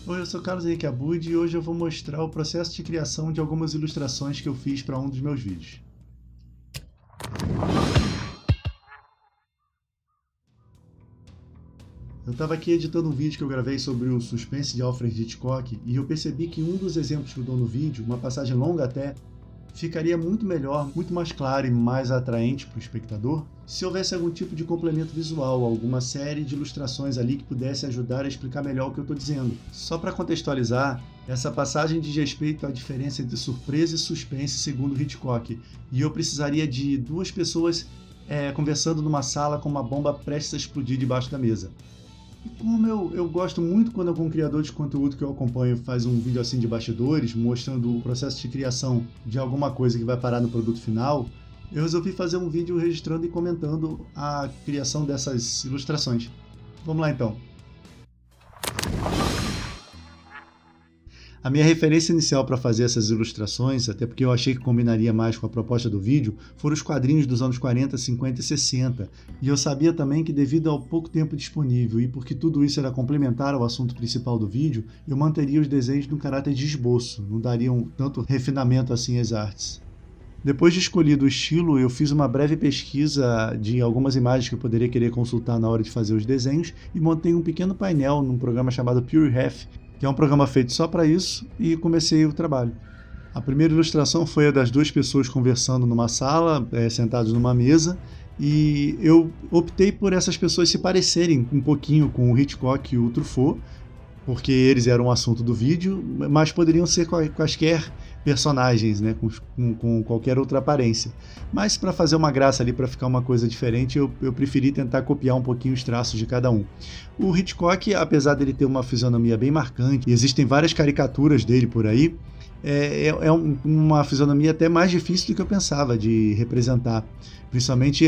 Oi, eu sou Carlos Henrique Abud e hoje eu vou mostrar o processo de criação de algumas ilustrações que eu fiz para um dos meus vídeos. Eu estava aqui editando um vídeo que eu gravei sobre o suspense de Alfred Hitchcock e eu percebi que um dos exemplos que eu dou no vídeo, uma passagem longa até, ficaria muito melhor, muito mais claro e mais atraente para o espectador se houvesse algum tipo de complemento visual, alguma série de ilustrações ali que pudesse ajudar a explicar melhor o que eu estou dizendo. Só para contextualizar, essa passagem diz respeito à diferença entre surpresa e suspense segundo Hitchcock, e eu precisaria de duas pessoas conversando numa sala com uma bomba prestes a explodir debaixo da mesa. E como eu gosto muito quando algum criador de conteúdo que eu acompanho faz um vídeo assim de bastidores, mostrando o processo de criação de alguma coisa que vai parar no produto final, eu resolvi fazer um vídeo registrando e comentando a criação dessas ilustrações. Vamos lá então. A minha referência inicial para fazer essas ilustrações, até porque eu achei que combinaria mais com a proposta do vídeo, foram os quadrinhos dos anos 40, 50 e 60. E eu sabia também que devido ao pouco tempo disponível e porque tudo isso era complementar ao assunto principal do vídeo, eu manteria os desenhos no caráter de esboço, não dariam tanto refinamento assim às artes. Depois de escolhido o estilo, eu fiz uma breve pesquisa de algumas imagens que eu poderia querer consultar na hora de fazer os desenhos e montei um pequeno painel num programa chamado Pure Half, que é um programa feito só para isso, e comecei o trabalho. A primeira ilustração foi a das duas pessoas conversando numa sala, sentados numa mesa, e eu optei por essas pessoas se parecerem um pouquinho com o Hitchcock e o Truffaut, porque eles eram o assunto do vídeo, mas poderiam ser quaisquer personagens, né, com qualquer outra aparência. Mas para fazer uma graça ali, para ficar uma coisa diferente, eu preferi tentar copiar um pouquinho os traços de cada um. O Hitchcock, apesar dele ter uma fisionomia bem marcante, e existem várias caricaturas dele por aí, uma fisionomia até mais difícil do que eu pensava de representar, principalmente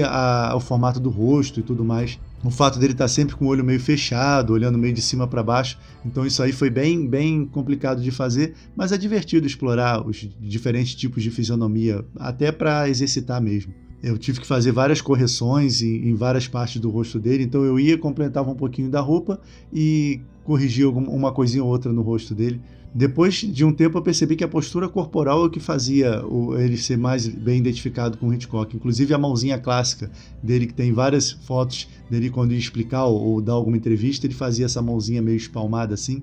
o formato do rosto e tudo mais. O fato dele estar sempre com o olho meio fechado, olhando meio de cima para baixo, então isso aí foi bem complicado de fazer, mas é divertido explorar os diferentes tipos de fisionomia, até para exercitar mesmo. Eu tive que fazer várias correções em várias partes do rosto dele, então eu ia, completava um pouquinho da roupa e corrigia uma coisinha ou outra no rosto dele. Depois de um tempo eu percebi que a postura corporal é o que fazia ele ser mais bem identificado com o Hitchcock. Inclusive a mãozinha clássica dele, que tem várias fotos dele quando ia explicar ou dar alguma entrevista, ele fazia essa mãozinha meio espalmada assim.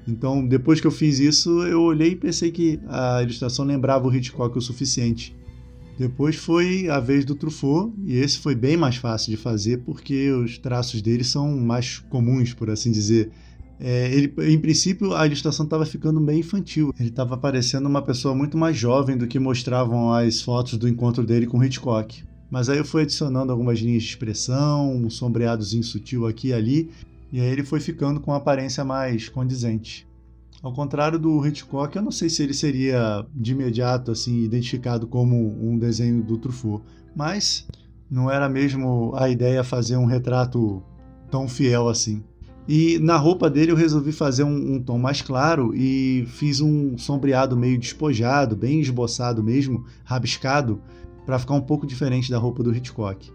Então depois que eu fiz isso, eu olhei e pensei que a ilustração lembrava o Hitchcock o suficiente. Depois foi a vez do Truffaut, e esse foi bem mais fácil de fazer porque os traços dele são mais comuns, por assim dizer. Em princípio, a ilustração estava ficando meio infantil. Ele estava parecendo uma pessoa muito mais jovem do que mostravam as fotos do encontro dele com Hitchcock. Mas aí eu fui adicionando algumas linhas de expressão, um sombreadozinho sutil aqui e ali, e aí ele foi ficando com uma aparência mais condizente. Ao contrário do Hitchcock, eu não sei se ele seria de imediato assim identificado como um desenho do Truffaut, mas não era mesmo a ideia fazer um retrato tão fiel assim. E na roupa dele eu resolvi fazer um tom mais claro e fiz um sombreado meio despojado, bem esboçado mesmo, rabiscado, para ficar um pouco diferente da roupa do Hitchcock.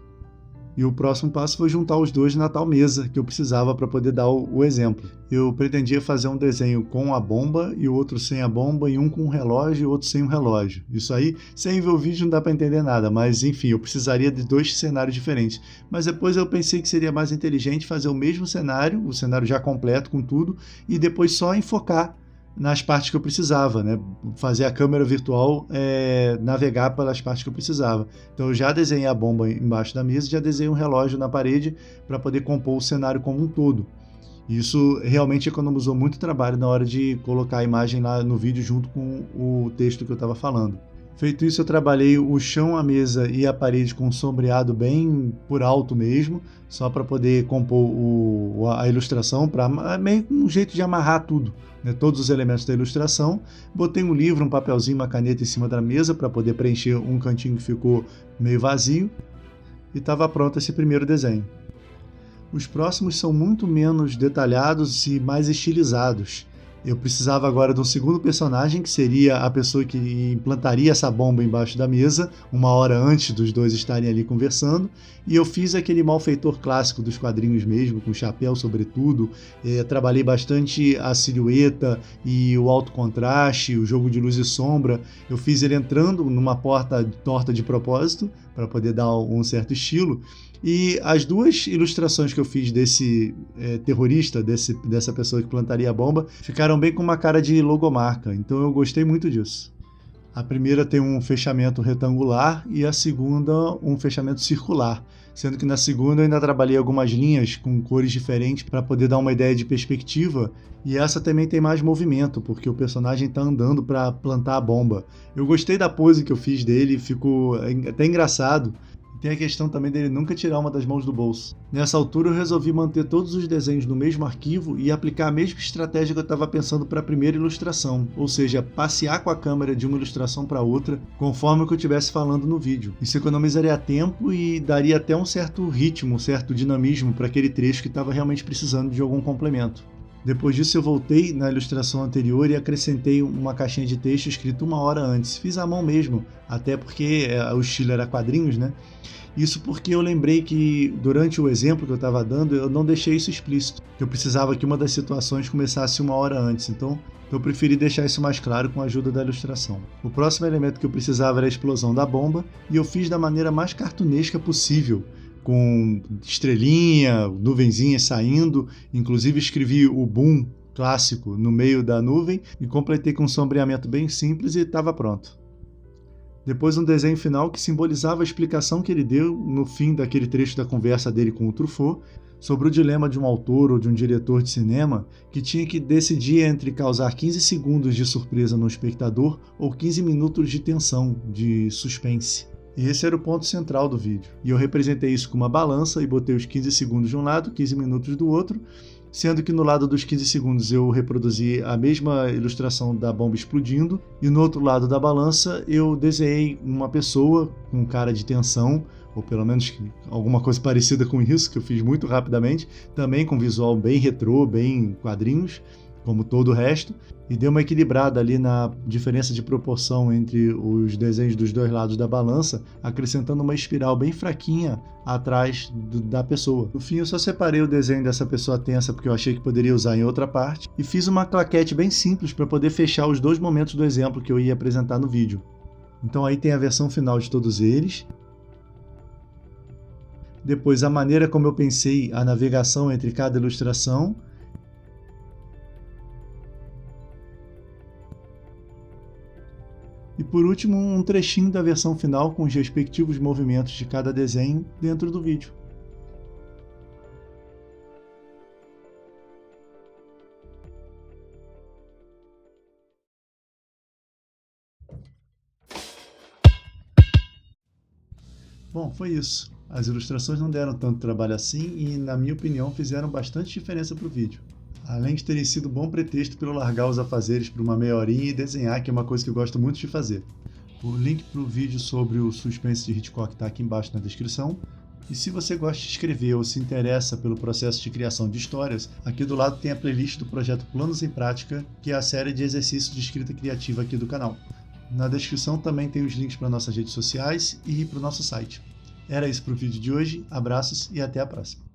E o próximo passo foi juntar os dois na tal mesa que eu precisava para poder dar o exemplo. Eu pretendia fazer um desenho com a bomba e o outro sem a bomba, e um com um relógio e o outro sem um relógio. Isso aí, sem ver o vídeo não dá para entender nada, mas enfim, eu precisaria de dois cenários diferentes. Mas depois eu pensei que seria mais inteligente fazer o mesmo cenário, o cenário já completo com tudo, e depois só enfocar nas partes que eu precisava, né? Fazer a câmera virtual navegar pelas partes que eu precisava. Então eu já desenhei a bomba embaixo da mesa e já desenhei um relógio na parede para poder compor o cenário como um todo. Isso realmente economizou muito trabalho na hora de colocar a imagem lá no vídeo junto com o texto que eu estava falando. Feito isso, eu trabalhei o chão, a mesa e a parede com um sombreado bem por alto mesmo, só para poder compor a ilustração, para meio um jeito de amarrar tudo, né, todos os elementos da ilustração. Botei um livro, um papelzinho, uma caneta em cima da mesa para poder preencher um cantinho que ficou meio vazio, e estava pronto esse primeiro desenho. Os próximos são muito menos detalhados e mais estilizados. Eu precisava agora de um segundo personagem, que seria a pessoa que implantaria essa bomba embaixo da mesa, uma hora antes dos dois estarem ali conversando, e eu fiz aquele malfeitor clássico dos quadrinhos mesmo, com chapéu sobretudo, trabalhei bastante a silhueta e o alto contraste, o jogo de luz e sombra, eu fiz ele entrando numa porta torta de propósito, para poder dar um certo estilo, e as duas ilustrações que eu fiz desse terrorista, dessa pessoa que plantaria a bomba, ficaram bem com uma cara de logomarca, então eu gostei muito disso. A primeira tem um fechamento retangular e a segunda um fechamento circular, sendo que na segunda eu ainda trabalhei algumas linhas com cores diferentes para poder dar uma ideia de perspectiva, e essa também tem mais movimento, porque o personagem está andando para plantar a bomba. Eu gostei da pose que eu fiz dele, ficou até engraçado. Tem a questão também dele nunca tirar uma das mãos do bolso. Nessa altura eu resolvi manter todos os desenhos no mesmo arquivo e aplicar a mesma estratégia que eu estava pensando para a primeira ilustração, ou seja, passear com a câmera de uma ilustração para outra, conforme o que eu estivesse falando no vídeo. Isso economizaria tempo e daria até um certo ritmo, um certo dinamismo para aquele trecho que estava realmente precisando de algum complemento. Depois disso eu voltei na ilustração anterior e acrescentei uma caixinha de texto escrito uma hora antes. Fiz à mão mesmo, até porque o estilo era quadrinhos, né? Isso porque eu lembrei que durante o exemplo que eu estava dando, eu não deixei isso explícito. Eu precisava que uma das situações começasse uma hora antes, então eu preferi deixar isso mais claro com a ajuda da ilustração. O próximo elemento que eu precisava era a explosão da bomba, e eu fiz da maneira mais cartunesca possível, com estrelinha, nuvenzinhas saindo, inclusive escrevi o boom clássico no meio da nuvem e completei com um sombreamento bem simples e estava pronto. Depois um desenho final que simbolizava a explicação que ele deu no fim daquele trecho da conversa dele com o Truffaut sobre o dilema de um autor ou de um diretor de cinema que tinha que decidir entre causar 15 segundos de surpresa no espectador ou 15 minutos de tensão, de suspense. E esse era o ponto central do vídeo. E eu representei isso com uma balança e botei os 15 segundos de um lado, 15 minutos do outro, sendo que no lado dos 15 segundos eu reproduzi a mesma ilustração da bomba explodindo, e no outro lado da balança eu desenhei uma pessoa com cara de tensão, ou pelo menos alguma coisa parecida com isso, que eu fiz muito rapidamente, também com visual bem retrô, bem quadrinhos, como todo o resto, e deu uma equilibrada ali na diferença de proporção entre os desenhos dos dois lados da balança, acrescentando uma espiral bem fraquinha atrás da pessoa. No fim eu só separei o desenho dessa pessoa tensa porque eu achei que poderia usar em outra parte, e fiz uma claquete bem simples para poder fechar os dois momentos do exemplo que eu ia apresentar no vídeo. Então aí tem a versão final de todos eles. Depois a maneira como eu pensei a navegação entre cada ilustração. E por último, um trechinho da versão final com os respectivos movimentos de cada desenho dentro do vídeo. Bom, foi isso. As ilustrações não deram tanto trabalho assim e, na minha opinião, fizeram bastante diferença para o vídeo. Além de terem sido bom pretexto para eu largar os afazeres por uma meia horinha e desenhar, que é uma coisa que eu gosto muito de fazer. O link para o vídeo sobre o suspense de Hitchcock está aqui embaixo na descrição. E se você gosta de escrever ou se interessa pelo processo de criação de histórias, aqui do lado tem a playlist do projeto Planos em Prática, que é a série de exercícios de escrita criativa aqui do canal. Na descrição também tem os links para nossas redes sociais e para o nosso site. Era isso para o vídeo de hoje, abraços e até a próxima.